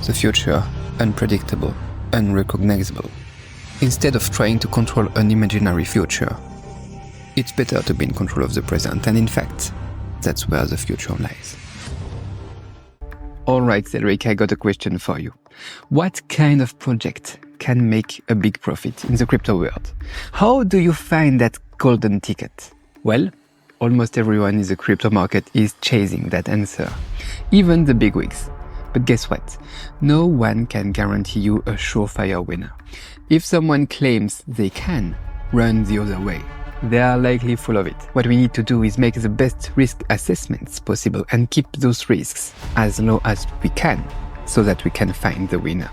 the future unpredictable, unrecognizable. Instead of trying to control an imaginary future, it's better to be in control of the present, and in fact, that's where the future lies. Alright, Cedric, I got a question for you. What kind of project can make a big profit in the crypto world? How do you find that golden ticket? Well, almost everyone in the crypto market is chasing that answer, even the bigwigs. But guess what? No one can guarantee you a surefire winner. If someone claims they can run the other way, they are likely full of it. What we need to do is make the best risk assessments possible and keep those risks as low as we can so that we can find the winner.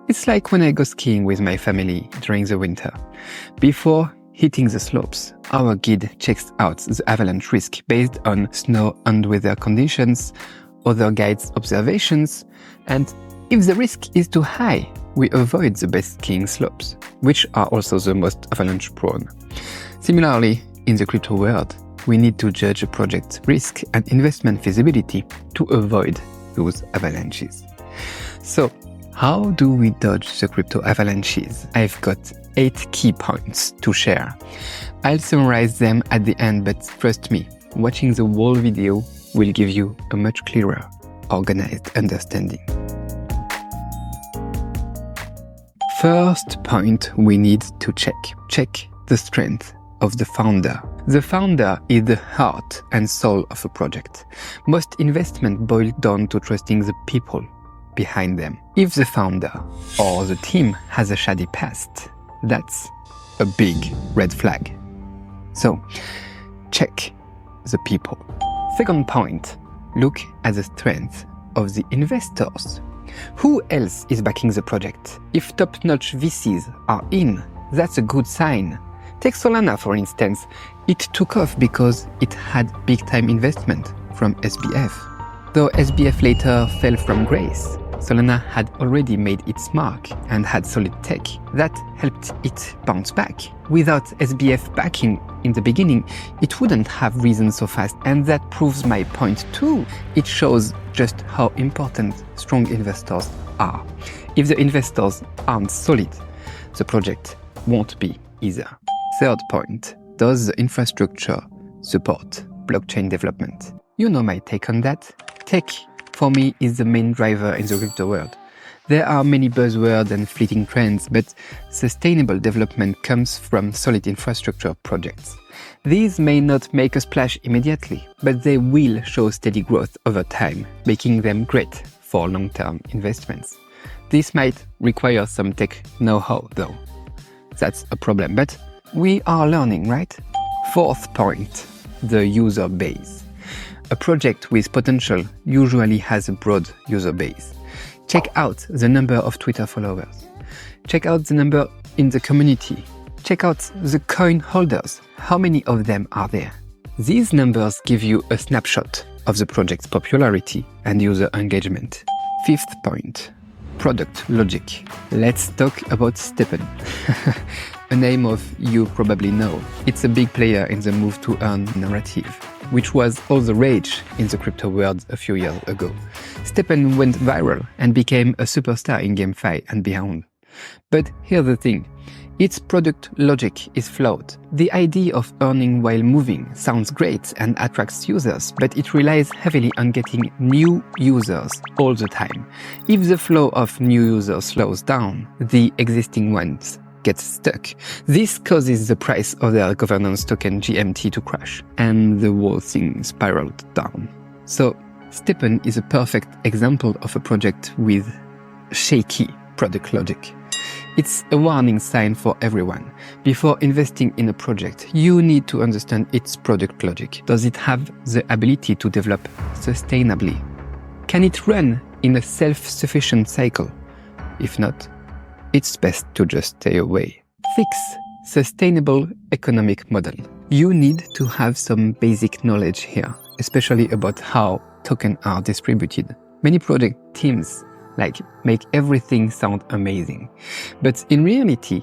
It's like when I go skiing with my family during the winter. Before hitting the slopes, our guide checks out the avalanche risk based on snow and weather conditions, other guides' observations, and if the risk is too high, we avoid the best skiing slopes, which are also the most avalanche prone. Similarly, in the crypto world, we need to judge a project's risk and investment feasibility to avoid those avalanches. So, how do we dodge the crypto avalanches? I've got 8 key points to share. I'll summarize them at the end, but trust me, watching the whole video will give you a much clearer, organized understanding. First point we need to check the strength of the founder. The founder is the heart and soul of a project. Most investment boil down to trusting the people behind them. If the founder or the team has a shady past, that's a big red flag. So, check the people. Second point, look at the strength of the investors. Who else is backing the project? If top-notch VCs are in, that's a good sign. Take Solana, for instance. It took off because it had big-time investment from SBF. Though SBF later fell from grace, Solana had already made its mark and had solid tech. That helped it bounce back. Without SBF backing in the beginning, it wouldn't have risen so fast, and that proves my point too. It shows just how important strong investors are. If the investors aren't solid, the project won't be either. Third point, does the infrastructure support blockchain development? You know my take on that. Tech, for me, is the main driver in the crypto world. There are many buzzwords and fleeting trends, but sustainable development comes from solid infrastructure projects. These may not make a splash immediately, but they will show steady growth over time, making them great for long-term investments. This might require some tech know-how, though. That's a problem, but we are learning, right? Fourth point, the user base. A project with potential usually has a broad user base. Check out the number of Twitter followers. Check out the number in the community. Check out the coin holders. How many of them are there? These numbers give you a snapshot of the project's popularity and user engagement. Fifth point, product logic. Let's talk about STEPN. A name of you probably know. It's a big player in the move to earn narrative, which was all the rage in the crypto world a few years ago. STEPN went viral and became a superstar in GameFi and beyond. But here's the thing, its product logic is flawed. The idea of earning while moving sounds great and attracts users, but it relies heavily on getting new users all the time. If the flow of new users slows down, the existing ones get stuck. This causes the price of their governance token GMT to crash, and the whole thing spiraled down. So, STEPN is a perfect example of a project with shaky product logic. It's a warning sign for everyone. Before investing in a project, you need to understand its product logic. Does it have the ability to develop sustainably? Can it run in a self-sufficient cycle? If not, it's best to just stay away. 6. Sustainable economic model. You need to have some basic knowledge here, especially about how tokens are distributed. Many project teams make everything sound amazing. But in reality,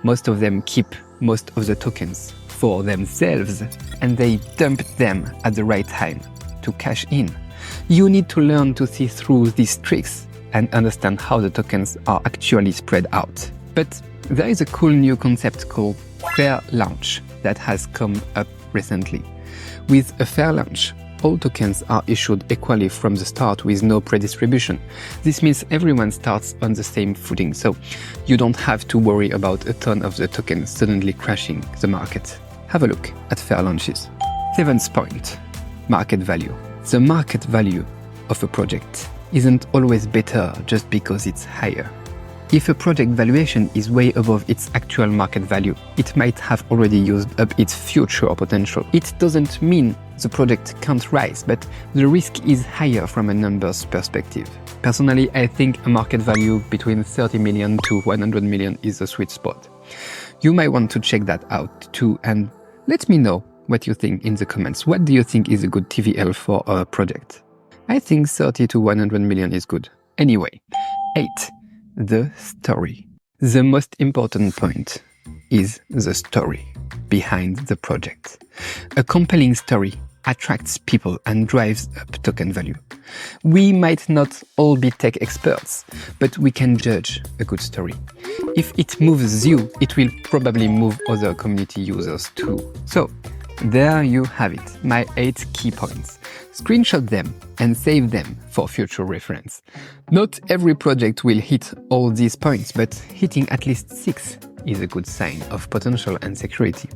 most of them keep most of the tokens for themselves and they dump them at the right time to cash in. You need to learn to see through these tricks and understand how the tokens are actually spread out. But there is a cool new concept called fair launch that has come up recently. With a fair launch, all tokens are issued equally from the start with no predistribution. This means everyone starts on the same footing, so you don't have to worry about a ton of the tokens suddenly crashing the market. Have a look at fair launches. 7th point, market value. The market value of a project isn't always better just because it's higher. If a project valuation is way above its actual market value, it might have already used up its future potential. It doesn't mean the project can't rise, but the risk is higher from a numbers perspective. Personally, I think a market value between 30 million to 100 million is a sweet spot. You might want to check that out too, and let me know what you think in the comments. What do you think is a good TVL for a project? I think 30 to 100 million is good. Anyway, 8. The story. The most important point is the story behind the project. A compelling story attracts people and drives up token value. We might not all be tech experts, but we can judge a good story. If it moves you, it will probably move other community users too. So, there you have it, my 8 key points. Screenshot them and save them for future reference. Not every project will hit all these points, but hitting at least 6 is a good sign of potential and security.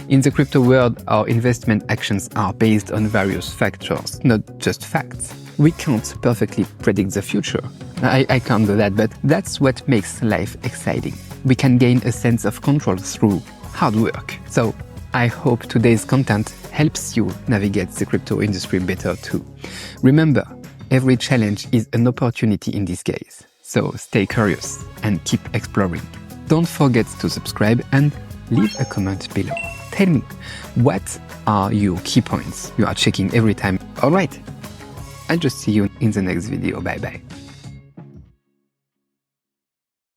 In the crypto world, our investment actions are based on various factors, not just facts. We can't perfectly predict the future. I can't do that, but that's what makes life exciting. We can gain a sense of control through hard work. So, I hope today's content helps you navigate the crypto industry better too. Remember, every challenge is an opportunity in disguise. So stay curious and keep exploring. Don't forget to subscribe and leave a comment below. Tell me, what are your key points you are checking every time? Alright, I'll just see you in the next video. Bye bye.